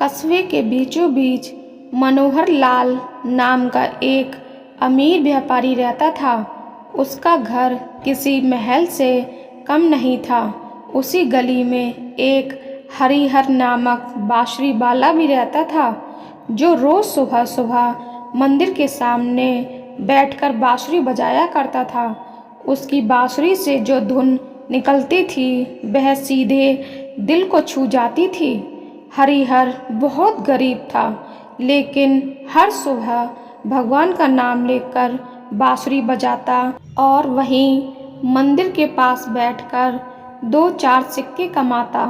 कस्बे के बीचों बीच मनोहर लाल नाम का एक अमीर व्यापारी रहता था। उसका घर किसी महल से कम नहीं था। उसी गली में एक हरिहर नामक बांसुरी वाला भी रहता था, जो रोज सुबह सुबह मंदिर के सामने बैठकर बांसुरी बजाया करता था। उसकी बांसुरी से जो धुन निकलती थी वह सीधे दिल को छू जाती थी। हरिहर बहुत गरीब था, लेकिन हर सुबह भगवान का नाम लेकर बांसुरी बजाता और वहीं मंदिर के पास बैठकर 2-4 सिक्के कमाता।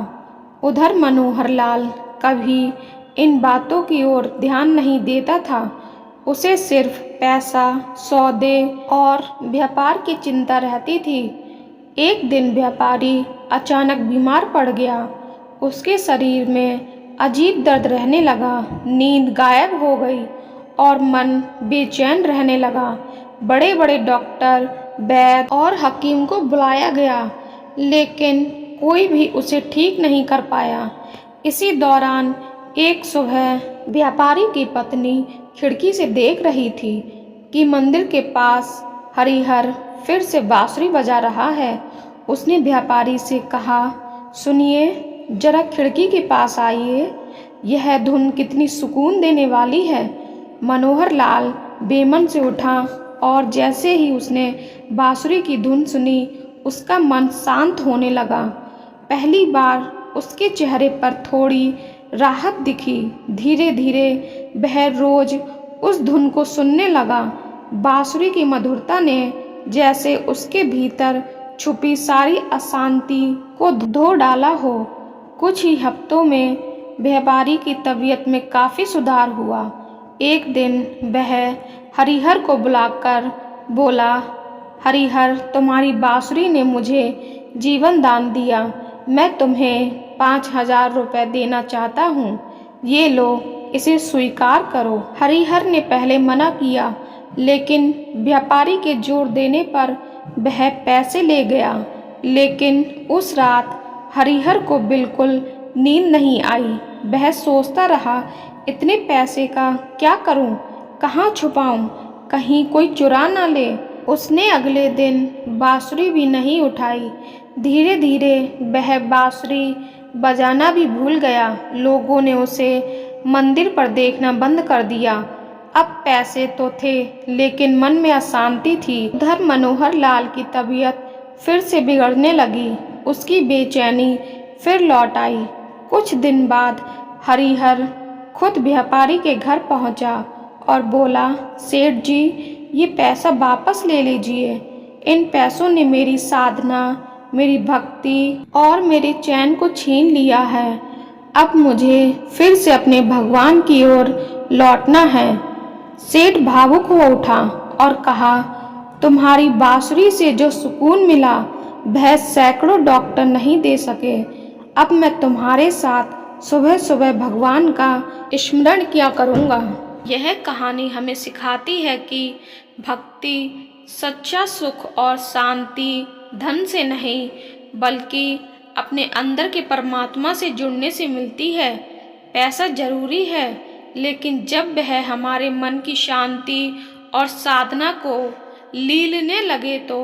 उधर मनोहर लाल कभी इन बातों की ओर ध्यान नहीं देता था। उसे सिर्फ पैसा, सौदे और व्यापार की चिंता रहती थी। एक दिन व्यापारी अचानक बीमार पड़ गया। उसके शरीर में अजीब दर्द रहने लगा, नींद गायब हो गई और मन बेचैन रहने लगा। बड़े बड़े डॉक्टर, वैद्य और हकीम को बुलाया गया, लेकिन कोई भी उसे ठीक नहीं कर पाया। इसी दौरान एक सुबह व्यापारी की पत्नी खिड़की से देख रही थी कि मंदिर के पास हरिहर फिर से बांसुरी बजा रहा है। उसने व्यापारी से कहा, सुनिए, जरा खिड़की के पास आइए, यह धुन कितनी सुकून देने वाली है। मनोहर लाल बेमन से उठा और जैसे ही उसने बांसुरी की धुन सुनी, उसका मन शांत होने लगा। पहली बार उसके चेहरे पर थोड़ी राहत दिखी। धीरे धीरे वह रोज उस धुन को सुनने लगा। बांसुरी की मधुरता ने जैसे उसके भीतर छुपी सारी अशांति को धो डाला हो। कुछ ही हफ्तों में व्यापारी की तबीयत में काफ़ी सुधार हुआ। एक दिन वह हरिहर को बुलाकर बोला, हरिहर, तुम्हारी बांसुरी ने मुझे जीवन दान दिया। मैं तुम्हें 5,000 रुपये देना चाहता हूँ। ये लो, इसे स्वीकार करो। हरिहर ने पहले मना किया, लेकिन व्यापारी के जोर देने पर वह पैसे ले गया। लेकिन उस रात हरिहर को बिल्कुल नींद नहीं आई। वह सोचता रहा, इतने पैसे का क्या करूं, कहाँ छुपाऊं, कहीं कोई चुरा ना ले। उसने अगले दिन बांसुरी भी नहीं उठाई। धीरे धीरे वह बांसुरी बजाना भी भूल गया। लोगों ने उसे मंदिर पर देखना बंद कर दिया। अब पैसे तो थे, लेकिन मन में अशांति थी। उधर मनोहर लाल की तबीयत फिर से बिगड़ने लगी। उसकी बेचैनी फिर लौट आई। कुछ दिन बाद हरिहर खुद व्यापारी के घर पहुंचा और बोला, सेठ जी, ये पैसा वापस ले लीजिए। इन पैसों ने मेरी साधना, मेरी भक्ति और मेरे चैन को छीन लिया है। अब मुझे फिर से अपने भगवान की ओर लौटना है। सेठ भावुक हो उठा और कहा, तुम्हारी बांसुरी से जो सुकून मिला वह सैकड़ों डॉक्टर नहीं दे सके। अब मैं तुम्हारे साथ सुबह सुबह भगवान का स्मरण किया करूँगा। यह कहानी हमें सिखाती है कि भक्ति, सच्चा सुख और शांति धन से नहीं, बल्कि अपने अंदर के परमात्मा से जुड़ने से मिलती है। पैसा जरूरी है, लेकिन जब वह हमारे मन की शांति और साधना को लीलने लगे तो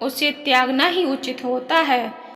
उसे त्यागना ही उचित होता है।